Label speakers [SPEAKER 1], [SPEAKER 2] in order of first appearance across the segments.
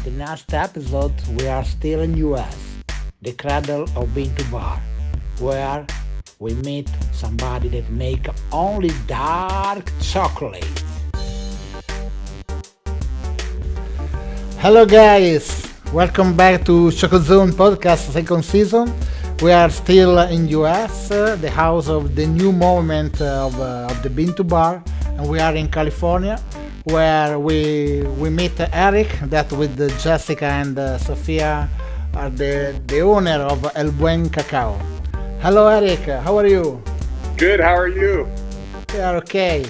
[SPEAKER 1] The next episode, we are still in US, the cradle of bean to bar, where we meet somebody that make only dark chocolate. Hello guys, welcome back to Chocozone podcast second season. We are still in US, the house of the new movement of the bean to bar, and we are in California, where we meet Erik, that with Jessica and Sofia are the owner of Buen Cacao. Hello Erik, how are you?
[SPEAKER 2] Good. How are you?
[SPEAKER 1] We are okay.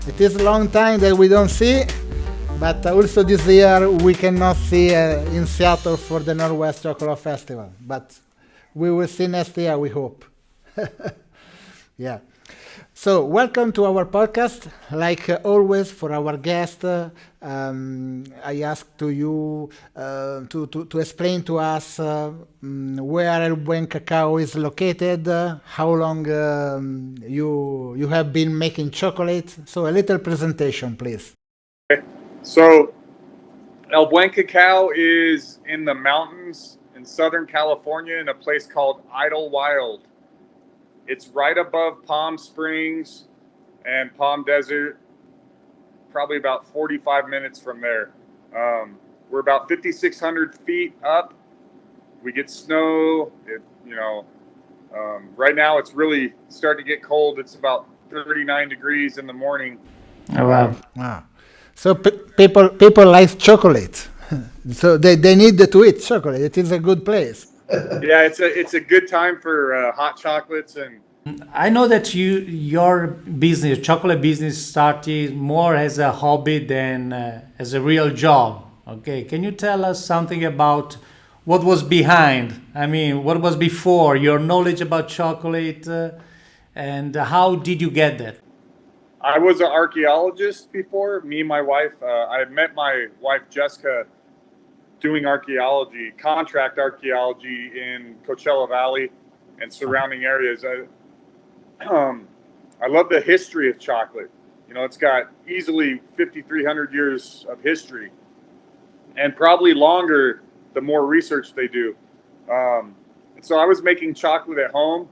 [SPEAKER 1] It is a long time that we don't see, but also this year we cannot see in Seattle for the Northwest Chocolate Festival. But we will see next year, we hope. Yeah. So welcome to our podcast. Like always, for our guest, I ask to you to explain to us where El Buen Cacao is located, how long you have been making chocolate. So a little presentation, please.
[SPEAKER 2] Okay. So, El Buen Cacao is in the mountains in Southern California in a place called Idlewild. It's right above Palm Springs and Palm Desert, probably about 45 minutes from there. We're about 5,600 feet up. We get snow. Right now it's really starting to get cold. It's about 39 degrees in the morning.
[SPEAKER 3] Oh, wow.
[SPEAKER 1] Wow. So people like chocolate. So they need to eat chocolate. It is a good place.
[SPEAKER 2] Yeah, it's a good time for hot chocolates and
[SPEAKER 3] I know that your business, chocolate business, started more as a hobby than as a real job. Okay, can you tell us something about what was behind? I mean, what was before your knowledge about chocolate, and how did you get that?
[SPEAKER 2] I was an archaeologist before. Me and my wife, I had met my wife Jessica doing archaeology, contract archaeology in Coachella Valley and surrounding areas. I love the history of chocolate. You know, it's got easily 5,300 years of history, and probably longer the more research they do. And so I was making chocolate at home,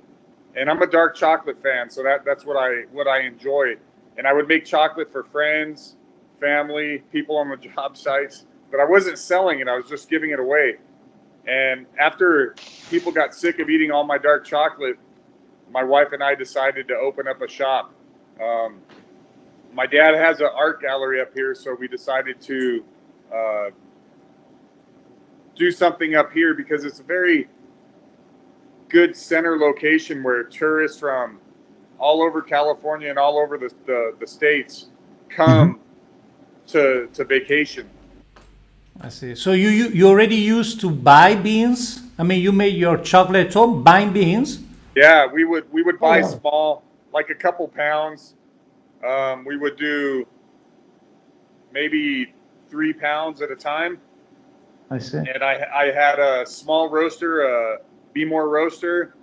[SPEAKER 2] and I'm a dark chocolate fan, so that's what I enjoy. And I would make chocolate for friends, family, people on the job sites, but I wasn't selling it. I was just giving it away. And after people got sick of eating all my dark chocolate, my wife and I decided to open up a shop. My dad has an art gallery up here, so we decided to do something up here because it's a very good center location where tourists from all over California and all over the states come to vacation.
[SPEAKER 3] I see. So you already used to buy beans? I mean, you made your chocolate at home buying beans?
[SPEAKER 2] Yeah, we would buy small, like a couple pounds. We would do maybe 3 pounds at a time.
[SPEAKER 3] I see.
[SPEAKER 2] And I had a small roaster, a More roaster.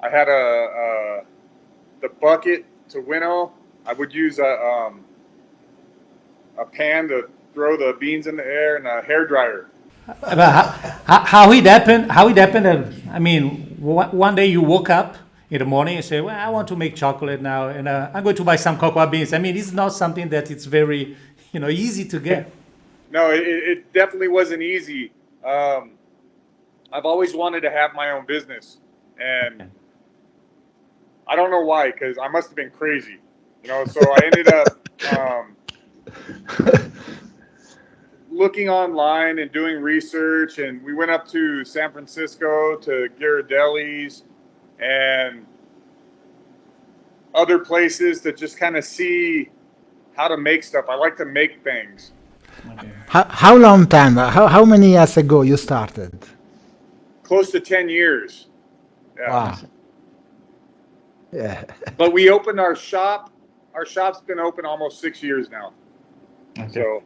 [SPEAKER 2] I had the bucket to winnow. I would use a pan to throw the beans in the air and a hair dryer.
[SPEAKER 3] But how it happened? How it happened? I mean, one day you woke up in the morning and say, "Well, I want to make chocolate now, and I'm going to buy some cocoa beans." I mean, it's not something that it's very, easy to get.
[SPEAKER 2] No, it definitely wasn't easy. I've always wanted to have my own business, and I don't know why, because I must have been crazy, So I ended up looking online and doing research, and we went up to San Francisco to Ghirardelli's and other places to just kind of see how to make stuff. I like to make things.
[SPEAKER 1] How long time? How many years ago you started?
[SPEAKER 2] Close to 10 years. Yeah.
[SPEAKER 1] Wow. Yeah.
[SPEAKER 2] But we opened our shop. Our shop's been open almost 6 years now.
[SPEAKER 3] Okay.
[SPEAKER 2] So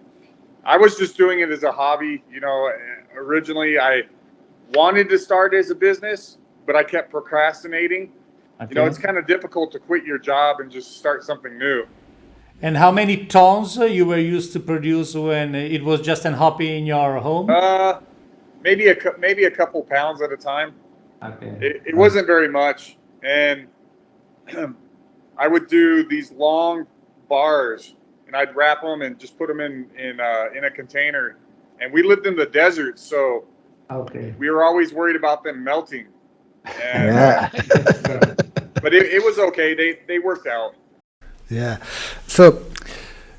[SPEAKER 2] I was just doing it as a hobby. Originally I wanted to start as a business, but I kept procrastinating.
[SPEAKER 3] Okay.
[SPEAKER 2] It's kind of difficult to quit your job and just start something new.
[SPEAKER 3] And how many tons you were used to produce when it was just an hobby in your home?
[SPEAKER 2] Uh, maybe a couple pounds at a time.
[SPEAKER 3] Okay.
[SPEAKER 2] It wasn't very much, and I would do these long bars, and I'd wrap them and just put them in a container. And we lived in the desert, so
[SPEAKER 3] Okay.
[SPEAKER 2] we were always worried about them melting. And
[SPEAKER 1] Yeah.
[SPEAKER 2] but it was okay. They worked out.
[SPEAKER 1] Yeah. So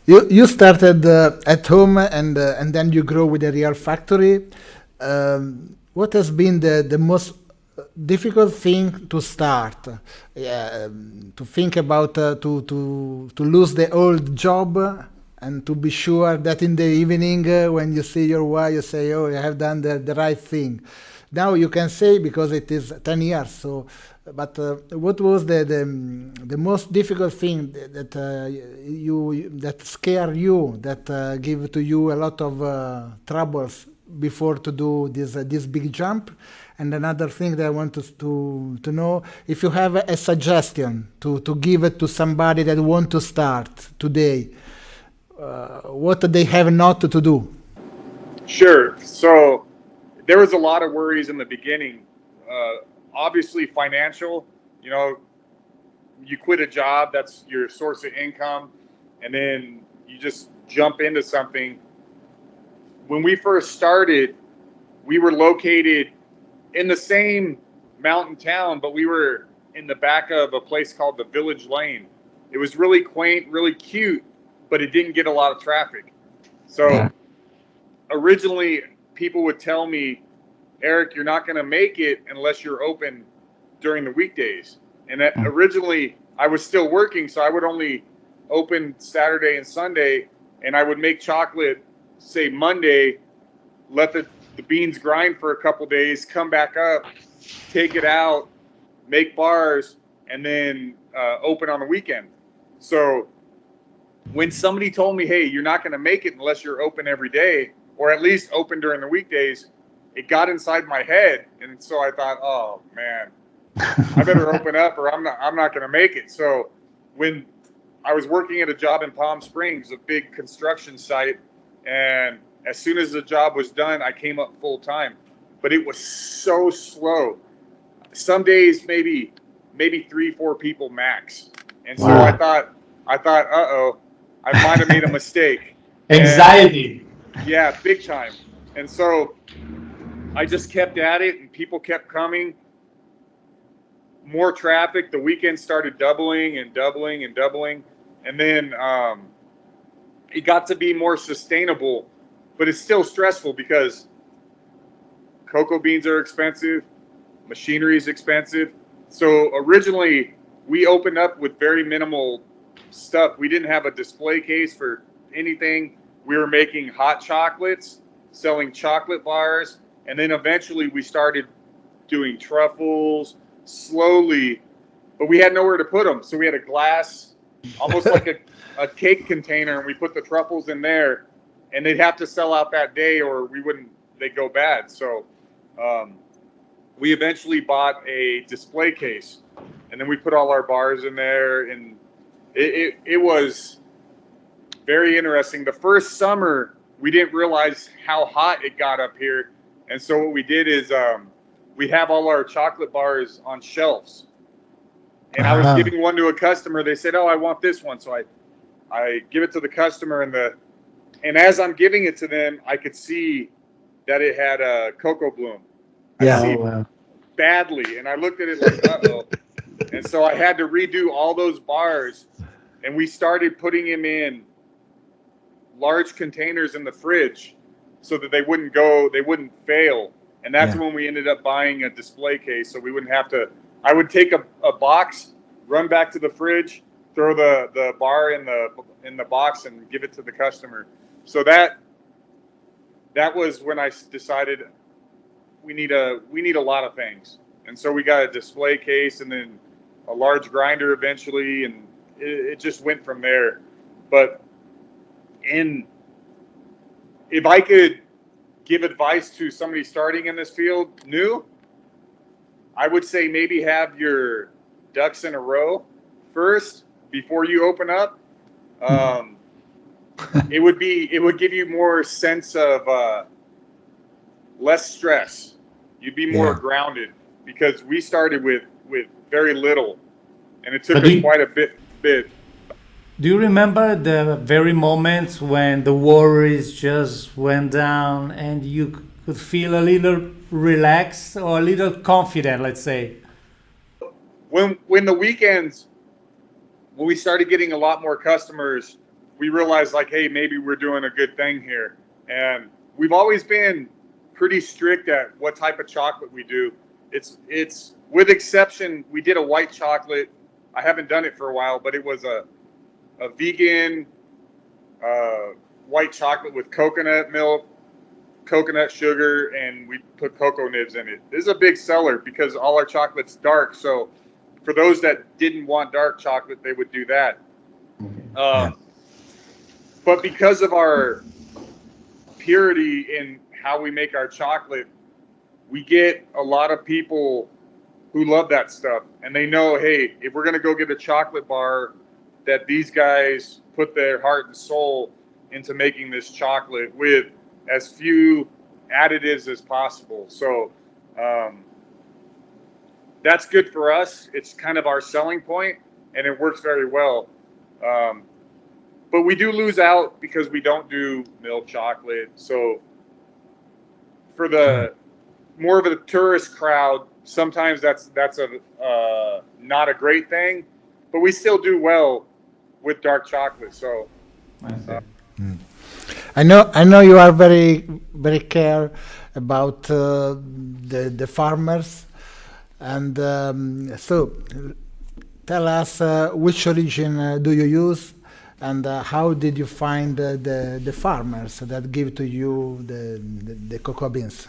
[SPEAKER 1] you started at home and then you grow with a real factory. What has been the most difficult thing to start? To think about to lose the old job and to be sure that in the evening when you see your wife you say, oh, I have done the right thing. Now you can say because it is 10 years. So, but what was the most difficult thing that scare you, that give to you a lot of troubles before to do this big jump? And another thing that I want to know, if you have a suggestion to give it to somebody that want to start today, what they have not to do.
[SPEAKER 2] Sure. So there was a lot of worries in the beginning. Obviously, financial. You know, you quit a job, that's your source of income, and then you just jump into something. When we first started, we were located in the same mountain town, but we were in the back of a place called the Village Lane. It was really quaint, really cute, but it didn't get a lot of traffic. So originally, people would tell me, Eric, you're not going to make it unless you're open during the weekdays. And that originally, I was still working, so I would only open Saturday and Sunday, and I would make chocolate, say Monday, let the beans grind for a couple days, come back up, take it out, make bars, and then open on the weekend. So when somebody told me, hey, you're not going to make it unless you're open every day, or at least open during the weekdays, it got inside my head. And so I thought, oh man, I better open up or I'm not going to make it. So when I was working at a job in Palm Springs, a big construction site, and as soon as the job was done, I came up full time. But it was so slow. Some days maybe 3-4 people max. And so I thought, uh-oh, I might have made a mistake.
[SPEAKER 3] Anxiety.
[SPEAKER 2] Yeah, big time. And so I just kept at it, and people kept coming. More traffic. The weekend started doubling and doubling and doubling. And then it got to be more sustainable, but it's still stressful because cocoa beans are expensive, machinery is expensive. So originally, we opened up with very minimal stuff. We didn't have a display case for anything. We were making hot chocolates, selling chocolate bars, and then eventually we started doing truffles slowly, but we had nowhere to put them. So we had a glass, almost like a cake container, and we put the truffles in there, and they'd have to sell out that day or they'd go bad. So we eventually bought a display case, and then we put all our bars in there, and it was very interesting. The first summer, we didn't realize how hot it got up here. And so what we did is we have all our chocolate bars on shelves. And I was giving one to a customer. They said, oh, I want this one. So I give it to the customer, and as I'm giving it to them, I could see that it had a cocoa bloom. Badly. And I looked at it like, uh-oh. And so I had to redo all those bars, and we started putting them in large containers in the fridge so that they wouldn't fail. And that's when we ended up buying a display case, so we wouldn't have to. I would take a box, run back to the fridge, throw the bar in the box, and give it to the customer. So that was when I decided we need a lot of things, and so we got a display case and then a large grinder eventually, and it just went from there. But if I could give advice to somebody starting in this field new, I would say maybe have your ducks in a row first before you open up. Um, it would give you more sense of less stress. You'd be more
[SPEAKER 1] Yeah.
[SPEAKER 2] grounded because we started with very little, and it took
[SPEAKER 3] But
[SPEAKER 2] us quite a bit.
[SPEAKER 3] do you remember the very moments when the worries just went down and you could feel a little relaxed or a little confident, let's say?
[SPEAKER 2] When the weekends, when we started getting a lot more customers, we realized like, hey, maybe we're doing a good thing here. And we've always been pretty strict at what type of chocolate we do. It's with exception, we did a white chocolate. I haven't done it for a while, but it was a vegan uh, white chocolate with coconut milk, coconut sugar, and we put cocoa nibs in it. This is a big seller because all our chocolate's dark. So for those that didn't want dark chocolate, they would do that.
[SPEAKER 1] Yeah.
[SPEAKER 2] But because of our purity in how we make our chocolate, we get a lot of people who love that stuff. And they know, hey, if we're going to go get a chocolate bar, that these guys put their heart and soul into making this chocolate with as few additives as possible. So that's good for us. It's kind of our selling point, and it works very well. But we do lose out because we don't do milk chocolate. So for the more of a tourist crowd, sometimes that's a not a great thing. But we still do well with dark chocolate. So
[SPEAKER 1] I know you are very care about the farmers, and so tell us which origin do you use, and how did you find the farmers that give to you the cocoa beans?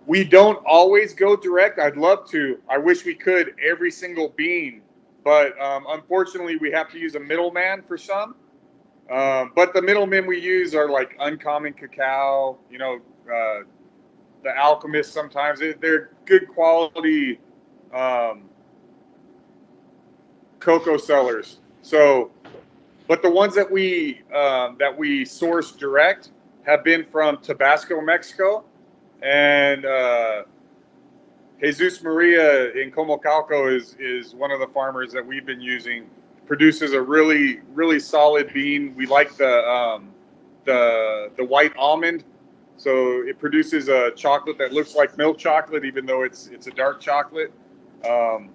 [SPEAKER 2] we don't always go direct. I'd love to. I wish we could every single bean, but unfortunately, we have to use a middleman for some. But the middlemen we use are like Uncommon Cacao, the Alchemist. Sometimes they're good quality cocoa sellers. So, but the ones that we source direct have been from Tabasco, Mexico, and Jesus Maria in Comocalco is one of the farmers that we've been using. Produces a really solid bean. We like the white almond, so it produces a chocolate that looks like milk chocolate, even though it's a dark chocolate. Um,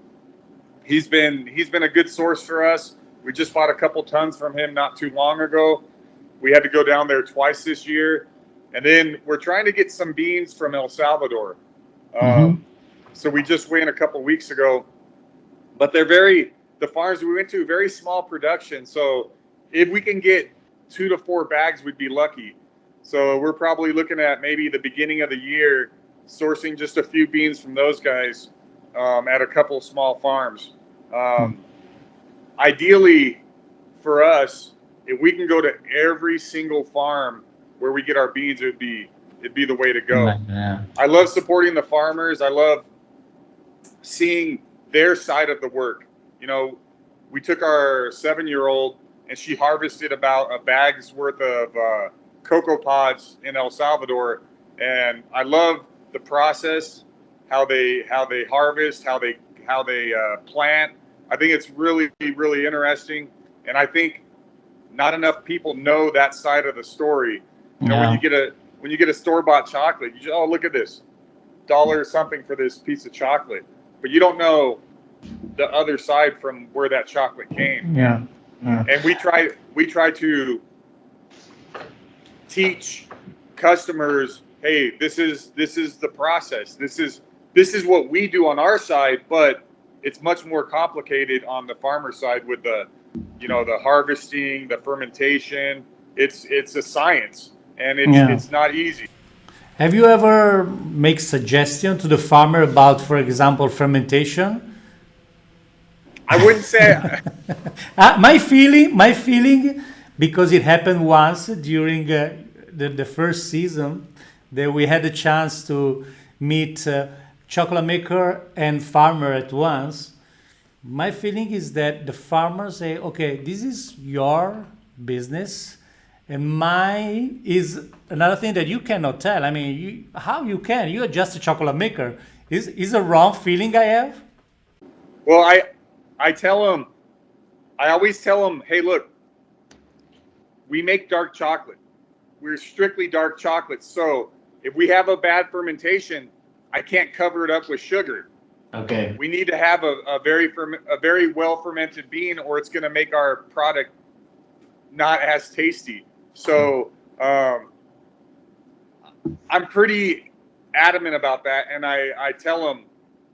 [SPEAKER 2] he's been a good source for us. We just bought a couple tons from him not too long ago. We had to go down there twice this year, and then we're trying to get some beans from El Salvador. So we just went a couple weeks ago, but the farms we went to, very small production. So if we can get 2 to 4 bags, we'd be lucky. So we're probably looking at maybe the beginning of the year, sourcing just a few beans from those guys at a couple small farms. Ideally, for us, if we can go to every single farm where we get our beans, it'd be the way to go.
[SPEAKER 4] Yeah.
[SPEAKER 2] I love supporting the farmers. I love seeing their side of the work. We took our 7-year-old and she harvested about a bag's worth of cocoa pods in El Salvador, and I love the process, how they harvest, how they plant. I think it's really really interesting, and I think not enough people know that side of the story. When you get a store-bought chocolate, you just, oh, look at this, dollar something for this piece of chocolate, but you don't know the other side from where that chocolate came.
[SPEAKER 4] Yeah.
[SPEAKER 2] And we try to teach customers, hey, this is the process. This is what we do on our side, but it's much more complicated on the farmer side with the harvesting, the fermentation. It's a science, and it's not easy.
[SPEAKER 3] Have you ever make suggestion to the farmer about, for example, fermentation?
[SPEAKER 2] I wouldn't say
[SPEAKER 3] My feeling, because it happened once during the first season, that we had a chance to meet chocolate maker and farmer at once, My feeling is that the farmers say, okay, this is your business, and mine is another thing that you cannot tell. I mean, how you can? You are just a chocolate maker. Is a wrong feeling I have?
[SPEAKER 2] Well, I tell them, I always tell them, hey, look, we make dark chocolate. We're strictly dark chocolate. So if we have a bad fermentation, I can't cover it up with sugar.
[SPEAKER 3] Okay.
[SPEAKER 2] We need to have a very well fermented bean, or it's going to make our product not as tasty. So I'm pretty adamant about that, and I tell them,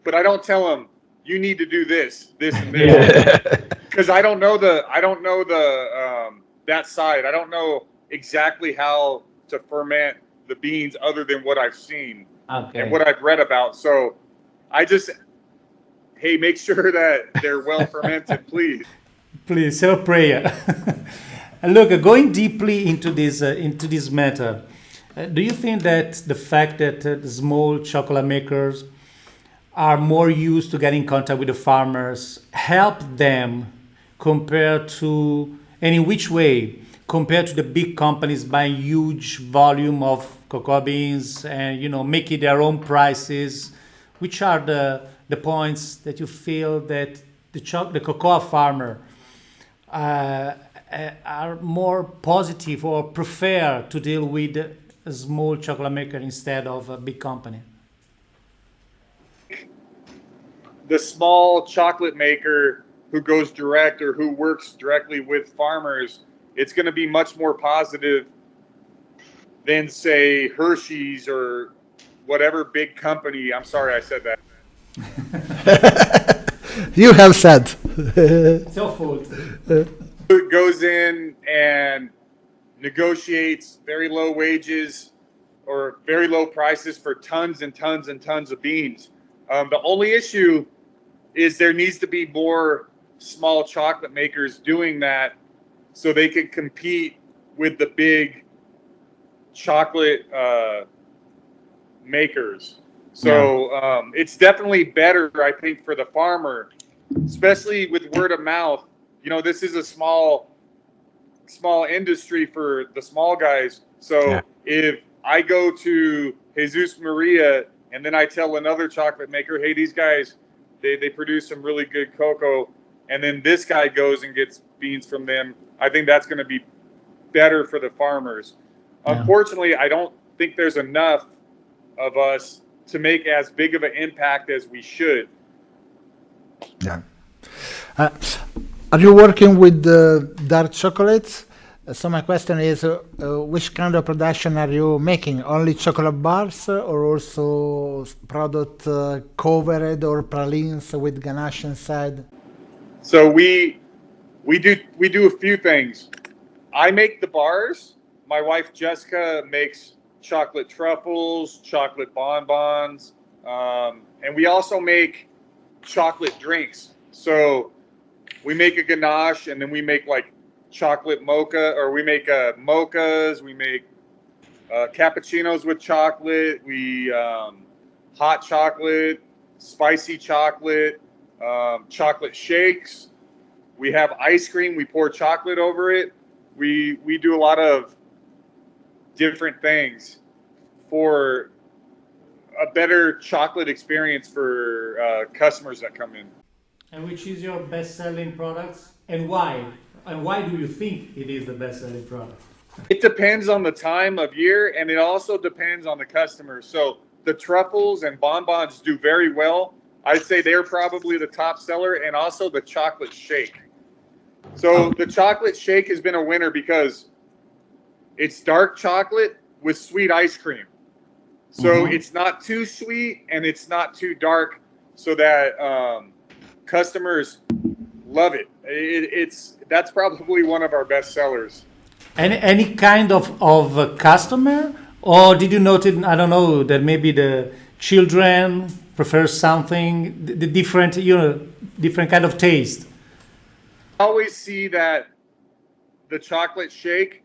[SPEAKER 2] but I don't tell them you need to do this, and this, because I don't know the that side. I don't know exactly how to ferment the beans other than what I've seen and what I've read about. So I just, hey, make sure that they're well fermented, please.
[SPEAKER 3] Please say a prayer. And look, going deeply into this matter, do you think that the fact that the small chocolate makers are more used to get in contact with the farmers help them compared to, and in which way, compared to the big companies buying huge volume of cocoa beans and making their own prices? Which are the points that you feel that the cocoa farmer are more positive or prefer to deal with a small chocolate maker instead of a big company?
[SPEAKER 2] The small chocolate maker who goes direct or who works directly with farmers, it's going to be much more positive than, say, Hershey's or whatever big company. I'm sorry I said that.
[SPEAKER 1] You have said.
[SPEAKER 3] It's your fault.
[SPEAKER 2] It goes in and negotiates very low wages or very low prices for tons and tons and tons of beans. The only issue is there needs to be more small chocolate makers doing that so they can compete with the big chocolate makers. So it's definitely better, I think, for the farmer, especially with word of mouth. This is a small industry for the small guys. So if I go to Jesus Maria and then I tell another chocolate maker, hey, these guys, they produce some really good cocoa, and then this guy goes and gets beans from them, I think that's going to be better for the farmers. Unfortunately, I don't think there's enough of us to make as big of an impact as we should.
[SPEAKER 1] Yeah. Are you working with dark chocolates? So my question is, which kind of production are you making? Only chocolate bars, or also product covered or pralines with ganache inside?
[SPEAKER 2] So we do a few things. I make the bars. My wife Jessica makes chocolate truffles, chocolate bonbons, and we also make chocolate drinks. So we make a ganache, and then we make like chocolate mocha, or we make mochas. We make cappuccinos with chocolate. We hot chocolate, spicy chocolate, chocolate shakes. We have ice cream. We pour chocolate over it. We do a lot of different things for a better chocolate experience for customers that come in.
[SPEAKER 3] And which is your best-selling products, and why? And why do you think it is the best-selling product?
[SPEAKER 2] It depends on the time of year, and it also depends on the customer. So the truffles and bonbons do very well. I'd say they're probably the top seller, and also the chocolate shake. So the chocolate shake has been a winner because it's dark chocolate with sweet ice cream. So it's not too sweet and it's not too dark, so that customers love it. That's probably one of our best sellers.
[SPEAKER 3] Any kind of customer, or did you notice, I don't know, that maybe the children prefer something, the different, different kind of taste?
[SPEAKER 2] I always see that the chocolate shake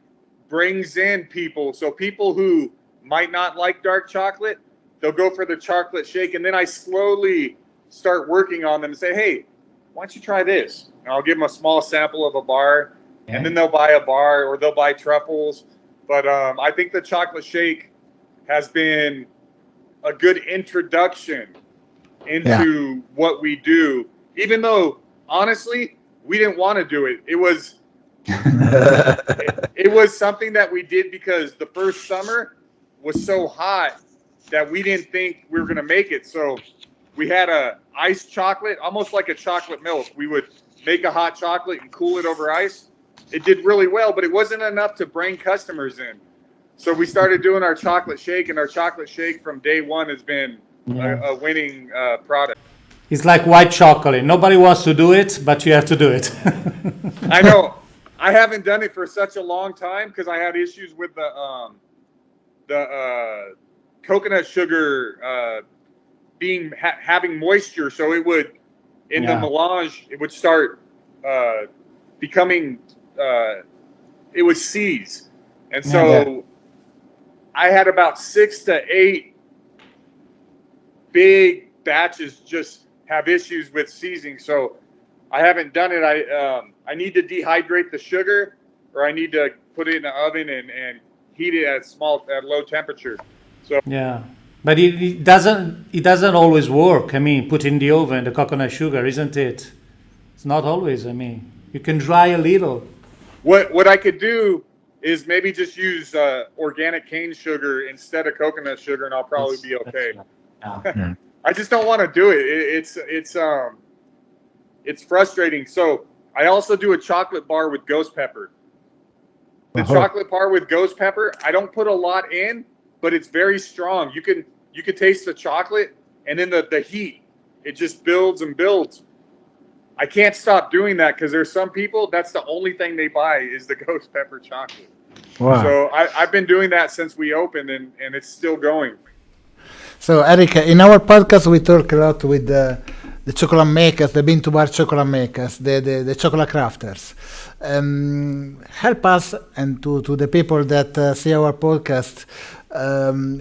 [SPEAKER 2] brings in people. So people who might not like dark chocolate, they'll go for the chocolate shake, and then I slowly start working on them and say, hey, why don't you try this? And I'll give them a small sample of a bar, and then they'll buy a bar or they'll buy truffles. But I think the chocolate shake has been a good introduction into what we do, even though honestly we didn't want to do it. It was it was something that we did because the first summer was so hot that we didn't think we were going to make it. So we had a iced chocolate, almost like a chocolate milk. We would make a hot chocolate and cool it over ice. It did really well, but it wasn't enough to bring customers in. So we started doing our chocolate shake, and our chocolate shake from day one has been a winning product.
[SPEAKER 3] It's like white chocolate. Nobody wants to do it, but you have to do it.
[SPEAKER 2] I know. I haven't done it for such a long time because I had issues with the coconut sugar having moisture, so it would the melange it would start becoming it would seize, and so I had about 6 to 8 big batches just have issues with seizing. So I haven't done it. I need to dehydrate the sugar, or I need to put it in the oven and heat it at low temperature. So
[SPEAKER 3] but it doesn't always work. I mean, put in the oven the coconut sugar, isn't it? It's not always. I mean, you can dry a little.
[SPEAKER 2] What I could do is maybe just use organic cane sugar instead of coconut sugar, and I'll probably be okay. I just don't want to do it. It's frustrating. So I also do a chocolate bar with ghost pepper. The chocolate bar with ghost pepper, I don't put a lot in, but it's very strong. You can taste the chocolate, and then the heat, it just builds and builds. I can't stop doing that because there's some people, that's the only thing they buy is the ghost pepper chocolate. Wow. So I've been doing that since we opened, and it's still going.
[SPEAKER 1] So Erik, in our podcast we talk a lot with the chocolate makers, the bean to bar chocolate makers, the chocolate crafters. Help us and to the people that see our podcast,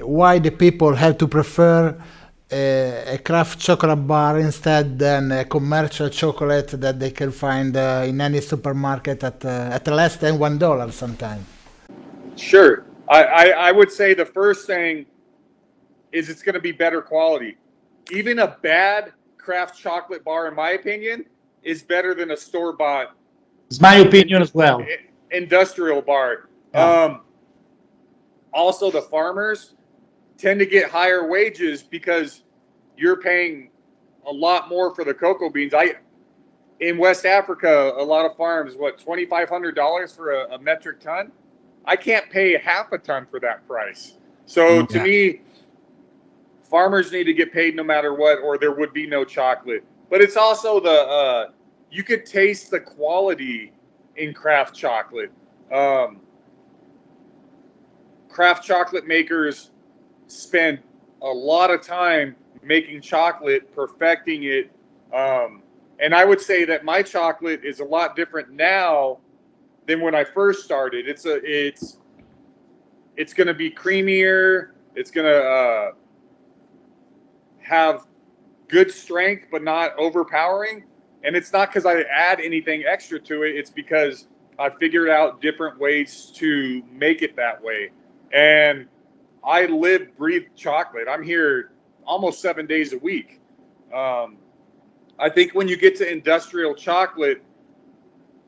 [SPEAKER 1] why the people have to prefer a craft chocolate bar instead than a commercial chocolate that they can find in any supermarket at less than $1 sometimes.
[SPEAKER 2] Sure. I would say the first thing is it's going to be better quality. Even a bad craft chocolate bar, in my opinion, is better than a store-bought.
[SPEAKER 3] It's my opinion as well.
[SPEAKER 2] Industrial bar. Also, the farmers tend to get higher wages because you're paying a lot more for the cocoa beans. In West Africa, a lot of farms, $2,500 for a metric ton? I can't pay half a ton for that price. So to me, farmers need to get paid no matter what, or there would be no chocolate. But it's also you could taste the quality in craft chocolate. Craft chocolate makers spend a lot of time making chocolate, perfecting it. And I would say that my chocolate is a lot different now than when I first started. It's going to be creamier. It's going to have good strength, but not overpowering. And it's not because I add anything extra to it. It's because I figured out different ways to make it that way. And I live, breathe chocolate. I'm here almost 7 days a week. I think when you get to industrial chocolate,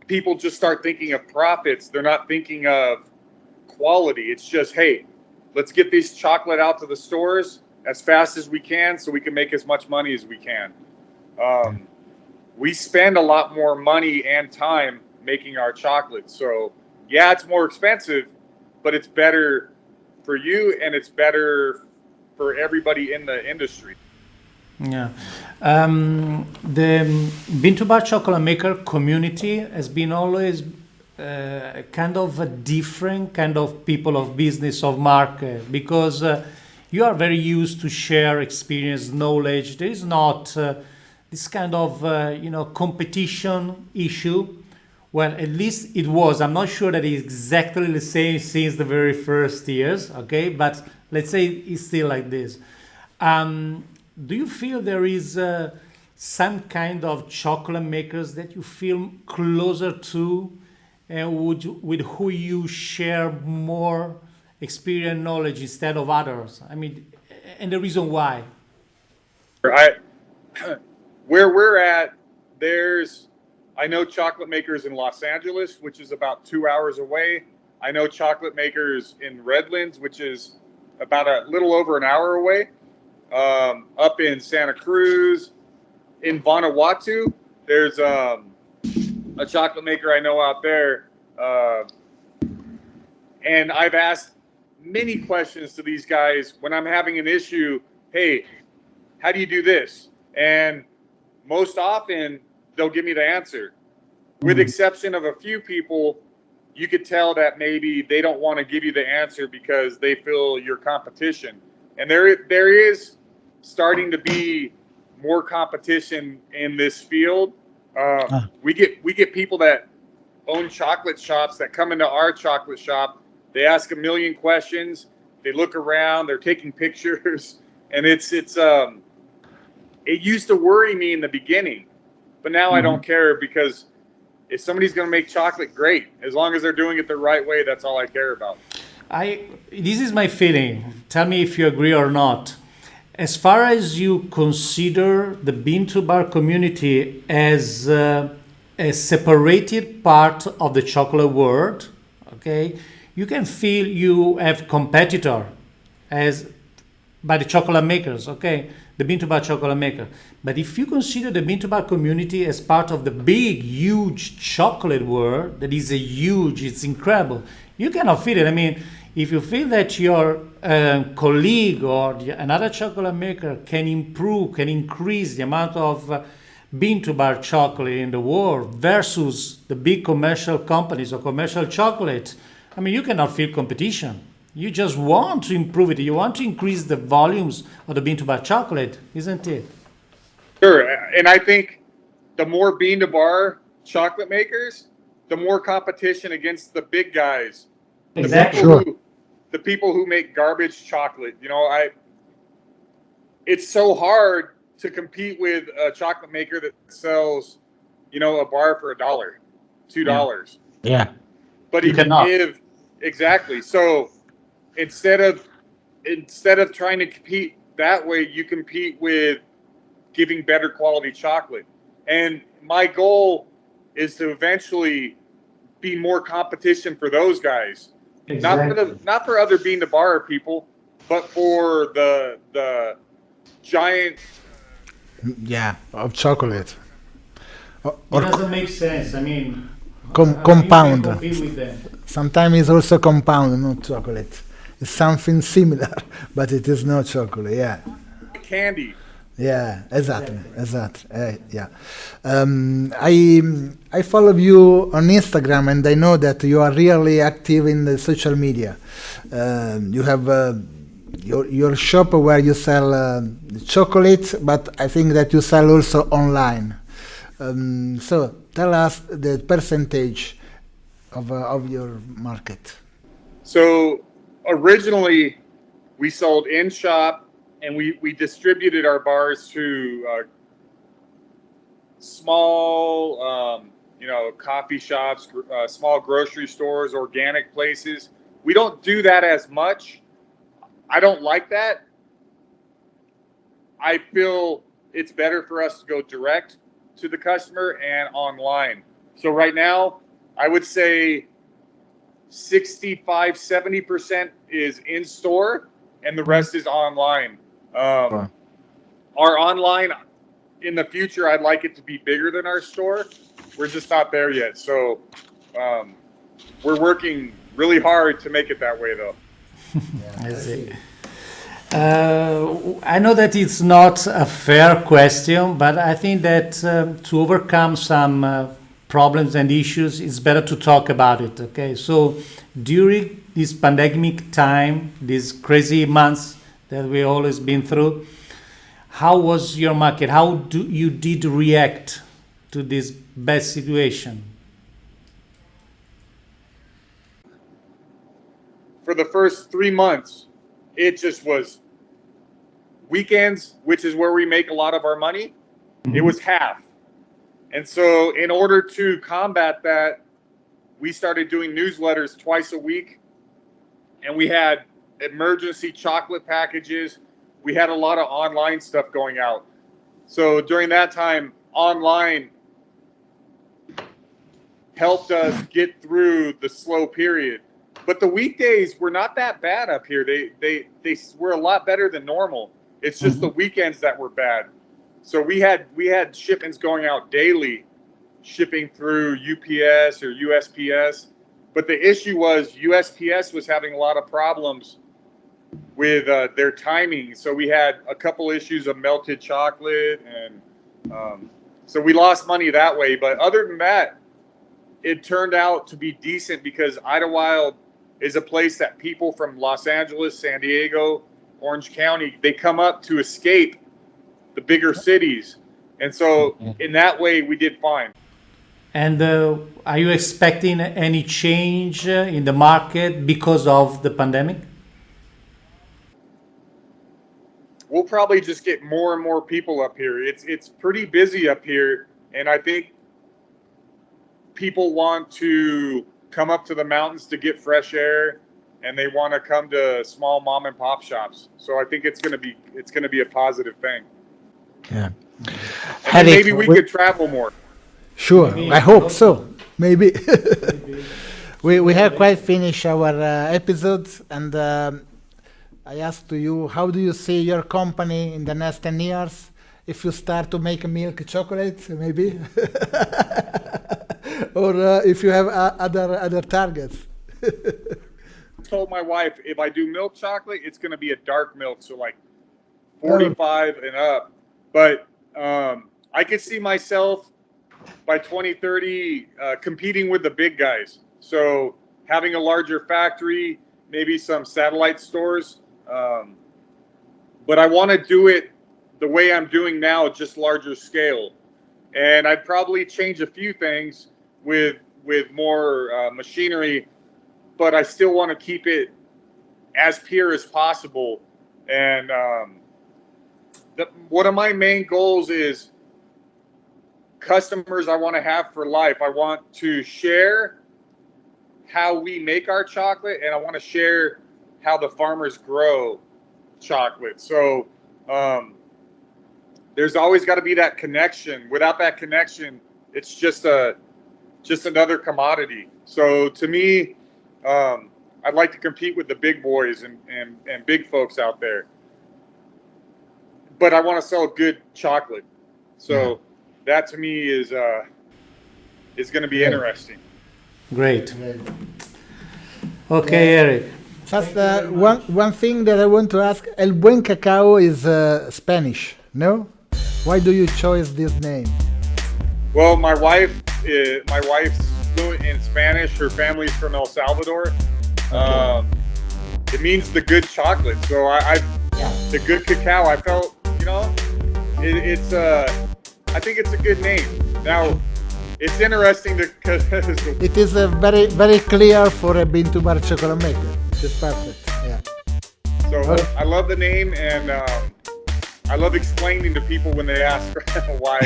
[SPEAKER 2] people just start thinking of profits. They're not thinking of quality. It's just, hey, let's get this chocolate out to the stores as fast as we can so we can make as much money as we can. We spend a lot more money and time making our chocolate. So, yeah, it's more expensive, but it's better for you and it's better for everybody in the industry.
[SPEAKER 3] Yeah. The bean to bar chocolate maker community has been always kind of a different kind of people of business, of market, because you are very used to share experience, knowledge. There is not this kind of competition issue. Well, at least it was. I'm not sure that it's exactly the same since the very first years, okay? But let's say it's still like this. Do you feel there is some kind of chocolate makers that you feel closer to, and with who you share more experience, knowledge instead of others? I mean, and the reason why.
[SPEAKER 2] I where we're at, I know chocolate makers in Los Angeles, which is about 2 hours away. I know chocolate makers in Redlands, which is about a little over an hour away. Up in Santa Cruz, in Vanuatu, there's a chocolate maker I know out there. And I've asked many questions to these guys when I'm having an issue. Hey, how do you do this? And most often they'll give me the answer. With exception of a few people, you could tell that maybe they don't want to give you the answer because they feel your competition. And there is starting to be more competition in this field. We get people that own chocolate shops that come into our chocolate shop. They ask a million questions. They look around. They're taking pictures, and it used to worry me in the beginning, but now I don't care, because if somebody's going to make chocolate, great. As long as they're doing it the right way, that's all I care about.
[SPEAKER 3] This is my feeling. Tell me if you agree or not. As far as you consider the bean to bar community as a separated part of the chocolate world, okay, you can feel you have competitor by the chocolate makers, okay, the bean to bar chocolate maker. But if you consider the bean to bar community as part of the big, huge chocolate world, that is it's incredible, you cannot feel it. I mean, if you feel that your colleague or another chocolate maker can increase the amount of bean to bar chocolate in the world versus the big commercial companies or commercial chocolate, I mean, you cannot feel competition. You just want to improve it. You want to increase the volumes of the bean to bar chocolate, isn't it?
[SPEAKER 2] Sure. And I think the more bean to bar chocolate makers, the more competition against the big guys.
[SPEAKER 3] Exactly.
[SPEAKER 2] The people who make garbage chocolate. It's so hard to compete with a chocolate maker that sells, a bar for $1, $2.
[SPEAKER 1] Yeah.
[SPEAKER 2] But
[SPEAKER 3] You cannot.
[SPEAKER 2] Exactly. So instead of trying to compete that way, you compete with giving better quality chocolate. And my goal is to eventually be more competition for those guys.
[SPEAKER 3] Exactly.
[SPEAKER 2] Not for other bean to bar people, but for the giant
[SPEAKER 1] of chocolate.
[SPEAKER 3] It doesn't make sense. I mean,
[SPEAKER 1] Compound.
[SPEAKER 3] you can compete with them.
[SPEAKER 1] Sometimes it's also compound, not chocolate. It's something similar, but it is not chocolate. Yeah.
[SPEAKER 2] candy.
[SPEAKER 1] Yeah, exactly. Yeah. I follow you on Instagram, and I know that you are really active in the social media. You have your shop where you sell chocolate, but I think that you sell also online. So tell us the percentage of your market.
[SPEAKER 2] So originally we sold in shop, and we distributed our bars to small, coffee shops, small grocery stores, organic places. We don't do that as much. I don't like that. I feel it's better for us to go direct to the customer and online. So right now, I would say 65, 70% is in store, and the rest is online. Our online, in the future, I'd like it to be bigger than our store. We're just not there yet. So we're working really hard to make it that way, though.
[SPEAKER 3] I see. I know that it's not a fair question, but I think that to overcome some problems and issues, it's better to talk about it. Okay, so during this pandemic time, these crazy months that we always been through, how was your market? How did react to this bad situation?
[SPEAKER 2] For the first 3 months, it just was weekends, which is where we make a lot of our money. It was half. And so in order to combat that, we started doing newsletters twice a week, and we had emergency chocolate packages. We had a lot of online stuff going out. So during that time, online helped us get through the slow period. But the weekdays were not that bad up here. They were a lot better than normal. It's just the weekends that were bad. So we had shipments going out daily, shipping through UPS or USPS. But the issue was USPS was having a lot of problems with their timing. So we had a couple issues of melted chocolate, and so we lost money that way. But other than that, it turned out to be decent because Idlewild is a place that people from Los Angeles, San Diego, Orange County, they come up to escape the bigger cities. And so in that way, we did fine.
[SPEAKER 3] And are you expecting any change in the market because of the pandemic?
[SPEAKER 2] We'll probably just get more and more people up here. It's pretty busy up here, and I think people want to come up to the mountains to get fresh air, and they want to come to small mom and pop shops. So I think it's going to be a positive thing.
[SPEAKER 1] Yeah.
[SPEAKER 2] And maybe we could travel more.
[SPEAKER 1] Sure, I hope so. Maybe. we have quite finished our episodes, and I asked to you, how do you see your company in the next 10 years? If you start to make milk chocolate, maybe, or if you have other targets.
[SPEAKER 2] I told my wife, if I do milk chocolate, it's going to be a dark milk, so like 45 and up. But I could see myself by 2030 competing with the big guys. So having a larger factory, maybe some satellite stores. But I want to do it the way I'm doing now, just larger scale. And I'd probably change a few things with more machinery, but I still want to keep it as pure as possible. And one of my main goals is customers I want to have for life. I want to share how we make our chocolate, and I want to share how the farmers grow chocolate. So there's always got to be that connection. Without that connection, it's just another commodity. So to me, I'd like to compete with the big boys and big folks out there. But I want to sell good chocolate. So that to me is going to be interesting.
[SPEAKER 3] Great. Okay, Erik.
[SPEAKER 1] Just one thing that I want to ask. El Buen Cacao is Spanish, no? Why do you choose this name?
[SPEAKER 2] Well, my wife's fluent in Spanish. Her family's from El Salvador. It means the good chocolate. So the good cacao. I felt, it's I think it's a good name. Now, it's interesting because
[SPEAKER 1] it is very, very clear for a bean-to-bar chocolate maker. It's perfect. Yeah.
[SPEAKER 2] So I love the name, and I love explaining to people when they ask why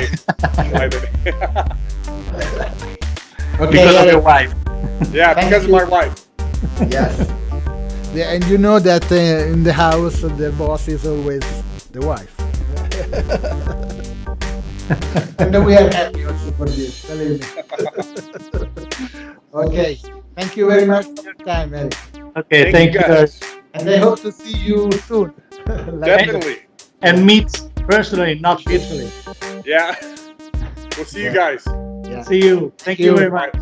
[SPEAKER 2] the name.
[SPEAKER 3] Because of your wife.
[SPEAKER 2] Yeah, because of my wife.
[SPEAKER 1] Yes. Yeah, and you know that in the house, the boss is always the wife. And we are happy also for this, believe me. Okay, thank you very much for your time, Erik.
[SPEAKER 3] Okay, thank you guys.
[SPEAKER 1] And I hope to see you soon.
[SPEAKER 2] Definitely.
[SPEAKER 3] And meet personally, not virtually.
[SPEAKER 2] Yeah. We'll see you guys.
[SPEAKER 1] Yeah.
[SPEAKER 3] See you. Thank you very much.